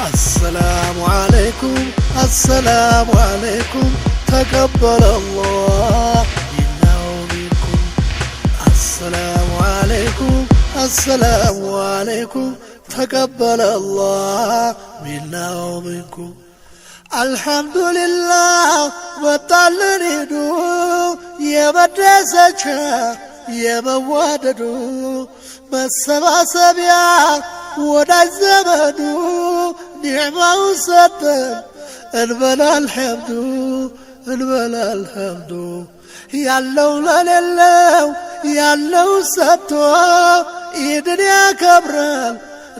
السلام عليكم السلام عليكم تقبل الله منا ومنكم السلام عليكم السلام عليكم تقبل الله منا ومنكم الحمد لله وطلنيدو يبدسچا يبواددو مسباسبيا ወዳጅ ዘመዱ ኒዕማው ሰጠን እንበል አልሐምዱ ያለው ለሌለው ያለው ሰጥቶ ኢድን ያከብራል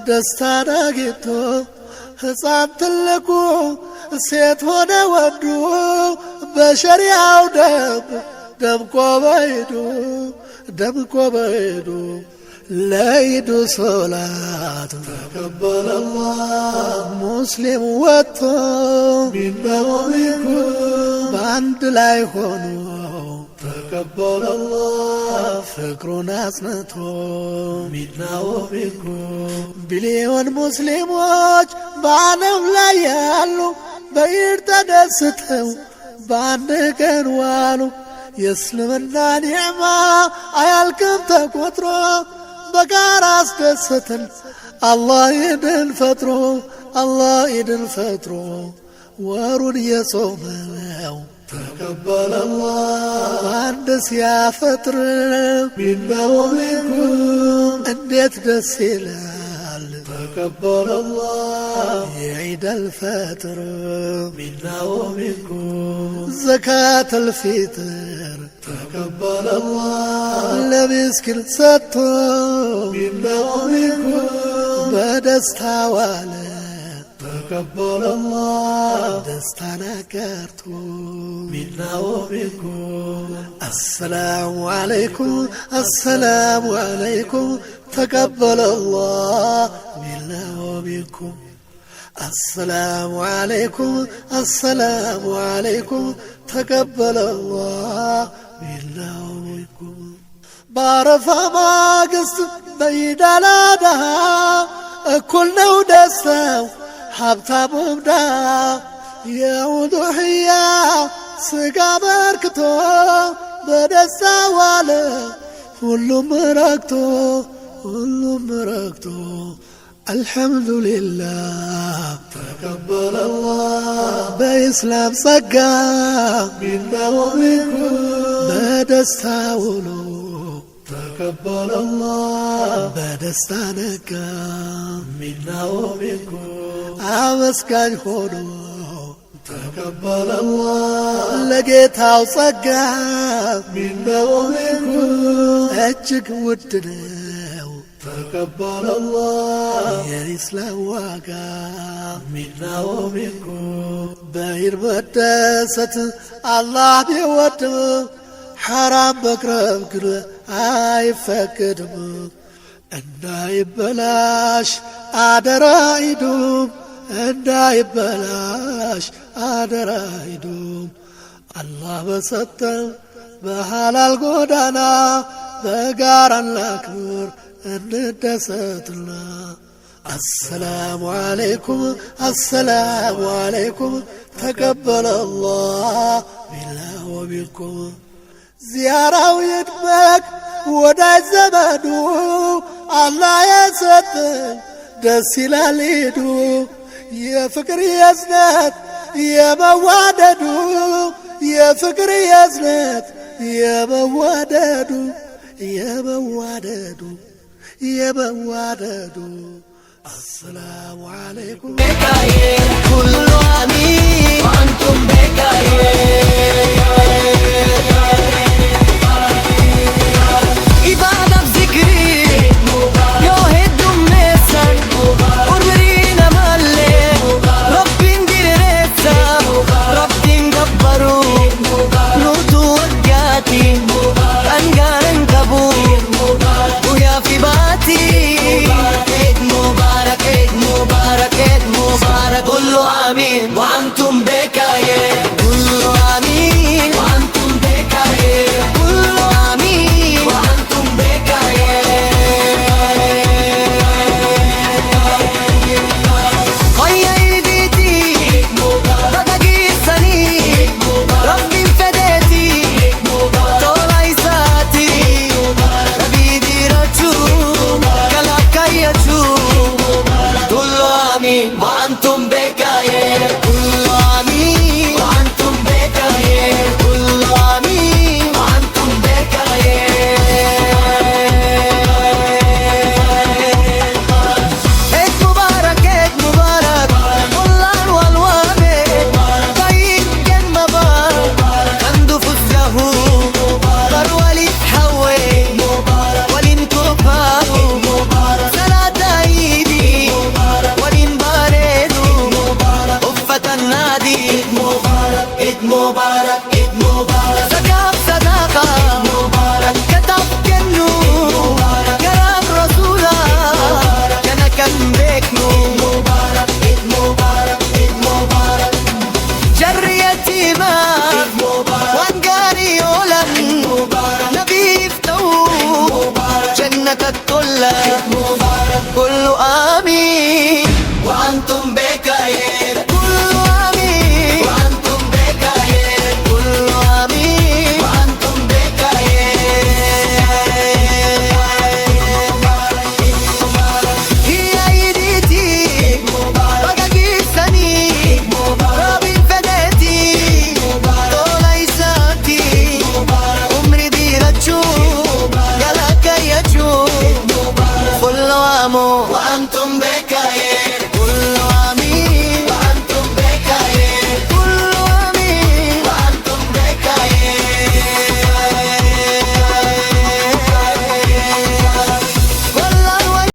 ደስታን አግኝቶ ሕፃን ትልቁ ሴት ሆነ ወንዱ በሸሪዓው ደምቆ በኢዱ ለኢዱ ሶላት ተቀበለ አላህ ሙስሊም ወጥቶ ሚና ወሚንኩም በአንድ ላይ ሆኖ ተቀበለ አላህ ፍቅሩን አጽንቶ ሚና ወሚንኩም ቢሊዮን ሙስሊሞች በዓለም ላይ ያሉ በኢድ ተደስተው በአንድ ቀን ዋሉ የእስልምና ኒዕማ አያልቅም ተቆጥሮ በጋራ አስደሰተን አላህ ኢድን ፈጥሮ ወሩን የጾመው ተቀበለ አላህ አንድ ሲያፈጥር ሚና ወሚንኩም እንዴት ደስ ይላል ተቀበለ አላህ የዒድ አልፈጥር ሚና ወሚንኩም ዘካት አልፊጥር ተቀበለ አላህ ለምስኪን ሰጥቶ ሚና ወሚንኩም በደስታ ዋለ ተቀበለ አላህ ደስታን አጋርቶ ሚና ወሚንኩም السلام عليكم تقبل الله منا ومنكم السلام عليكم تقبل الله منا ومنكم بعرفة ماقص بيد الادها كلنا ودستا حبتا بمدا يا وضحية سقا بركتو بدستا والا ሁሉም ረክቶ አልሐምዱሊላህ ተቀበለ አላህ በኢስላም ጸጋ ሚና ወሚንኩም በደስታ ውሎ ተቀበለ አላህ በደስታ ነጋ ሚና ወሚንኩም አመስጋኝ ሆኖ ተቀበለ አላህ ለጌታው ጸጋ ሚና ወሚንኩም እጅግ ውድ ነው ተቀበለ አላህ የኢስላም ዋጋ ሚና ወሚንኩም በኢድ መደሰት አላህ ቢወድም ሐራም መቅረብ ግን አይፈቅድም እንዳይበላሽ አደራ ኢዱም እንዳይበላሽ አደራ ኢዱም አላህ በሰጠን በሐላል ጎዳና በጋራ እናክብር እንደሰትና السلام عليكم تقبل الله منا ومنكم زيارة يدمك ወዳጅ ዘመዱ አላህ የሰጠን ደስ ይላል ኢዱ የፍቅር የዝነት የመዋደዱ የፍቅር የዝነት የመዋደዱ السلام عليكم بخير كل آمين وأنتم بخير إبادة بذكري يوهد مسر ورورينا مالي ربي نديرتا ربي نكبرو نوتو وقاتي أنقارن كبو ويا في باتي مبارك كله آمين وأنتم بخير كله آمين وأنتم بخير البلد كلها كله آمين وأنتم بخير كله آمين وأنتم بخير كله آمين وأنتم بخير هي عيدتي بقى جيساني رابي فداتي طول عيساتي عمري دي رجوع يلا كي يجوع كله عام وأنتم بخير